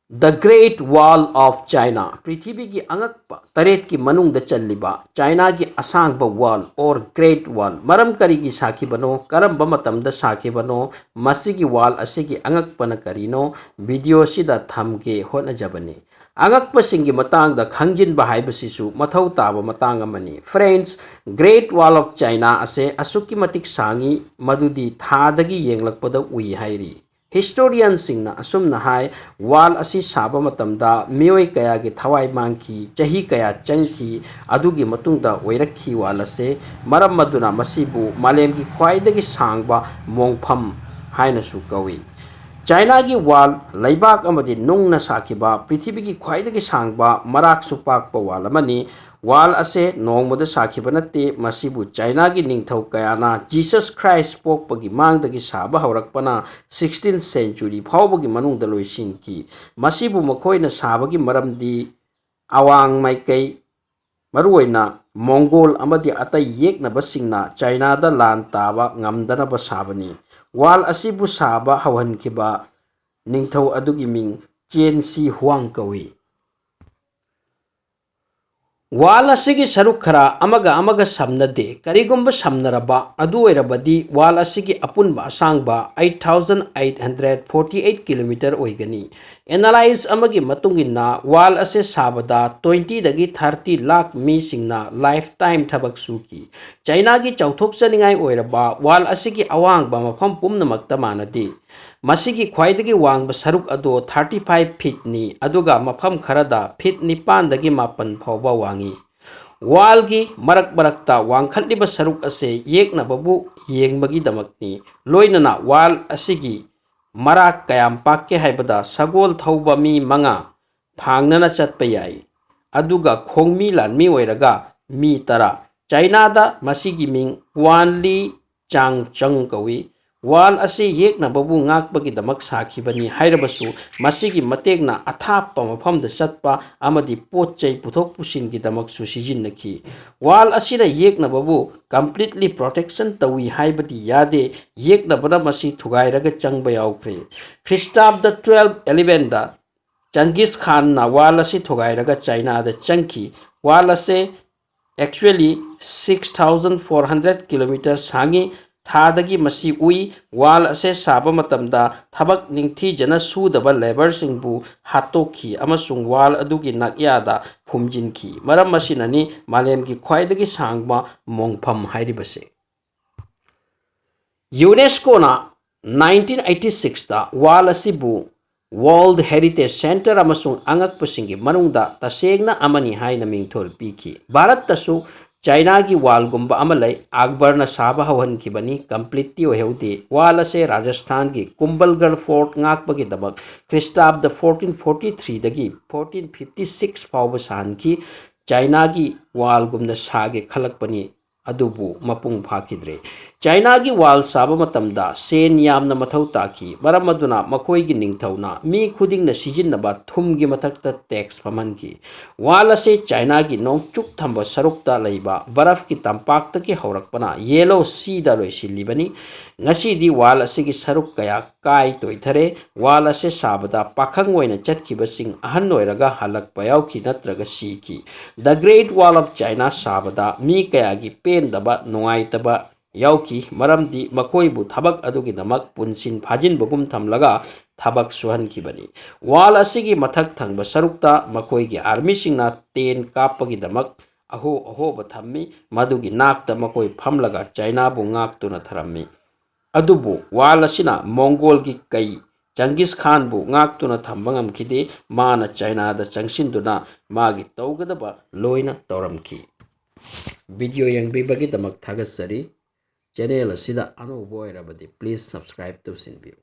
The Great Wall of China, Prithvi ki angakpa taret ki manungda challiba China ki asangba wall or Great Wall maram kari ki sakibano karamba matamda sakibano masigi wall asigi angakpana karino video sida thamge honajabani angakpa singi matangda khangjinba haibasisu mathau taba matang amani. Friends, Great Wall of China ase asuki matik sangi madudi thadagi yenglakpada ui hairi. Historian singna asumna hai wall asi saba matamda mioi kaya gi thawai mangki chahi kaya changki adugi matungda oirakhi wall ase maram maduna masibu malem gi khwaidagi sangba mongpham haina su kawi. China gi wall laibak amadi nungna sakiba prithvi gi khwaidagi sangba marak supakpa wall amani. Wall ase nongmoda sakiba natte masibu China gi ningthau kayana Jesus Christ pokpagi mangdagi saba haurakpana 16th century phawbagi manungda loisinki masibu makhoina sabagi maramdi awang maikai maruoina Mongol amadi atai yeknaba singna China da lan taba ngamdanaba sabani. Wall asibu saba hawhankiba ningthau adugi ming Chen Shi Huang kawi. Wall asigi saruk khara amaga samnade karigumba samnaraba adu oirabadi wall asigi apunba asangba 8,848 km oigani. Analyze amagi matungina wall ase sabada 20 dagi 30 lakh mi singna lifetime thabak suki. China gi chauthok chaningai oiraba wall asigi awangba mafam pumnamakta manadi. Masigi khwaidagi wangba saruk ado 35 feet ni aduga mafam kharada feet nipan dagi mapan phawba wangi. Wall gi marakta wangkhatliba saruk ase yekna babu yengbagi damakni loinana wall asigi marak kayam pakke haibada sagol thauba mi manga phangnana chatpa yai aduga khongmi lanmi oiraga mi tara. China da masigi ming Wan Li Changcheng kawi. Wall ase yekna babu ngakpagi damak sakhibani hairabasu masigi matekna athappa mafamda chatpa amadi potchai puthok pusingi damak su sijinnaki. Wall asina yekna babu completely protection tawi haibadi yade yekna bana masi thugairaga changba yaukre. Christoph the 1211 da Genghis Khan na wall ase thugairaga China da changki. Wall ase actually 6,400 km sangi thadagi masi ui. Wall ase saba matamda thabak ningthi jana sudaba labor singbu hatokhi amasung wall adugi nakyada phumjinki maram masinani malemgi khwaidagi sangba mongpham hairibase. UNESCO na 1986 da wall asibu World Heritage Center amasung angakpasingi manungda tasegna amani haina mingthol piki. Bharat tasu China gi wall gumba amalai Akbar na saba hawan kibani completely oheudi. Wall ase Rajasthan gi Kumbhalgarh Fort ngakpagi dabak Christoph the 1443 dagi 1456 fawba sanki China gi wall gumna sage khalakpani adubu mapung phakidre. China gi wall saba matamda sen yamna mathau taki maram aduna makoi gi ningthauna mi khuding na sijinnaba thum gi mathakta tax pamanki. Wall ase China gi nongchuk thamba sarukta leiba baraf ki tampak ki haurakpana Yellow Sea da loisilibani. Ngasi di wall ase gi saruk kaya kai toithare. Wall ase sabada pakhang oina chatkibasing ahan oiraga halakpa yauki natraga siki. The Great Wall of China sabada mi kaya gi pendaba nungaitaba yauki maramdi makoibu thabak adugi damak punsin phajin bugum thamlaga thabak suhan kibani. Wall asigi mathak thangba sarukta makoi gi army singna 10 kapagi damak aho bathammi madugi nakta makoi phamlaga China bu ngaktuna tharammi. Adubu wall asina Mongol gi kai Genghis Khan bu ngaktuna thambangam khide mana China da changsinduna magi tawgadaba loina tawramki. Video yang bagi damak thagasari channel asida anobo oirabadi please subscribe to Sinview.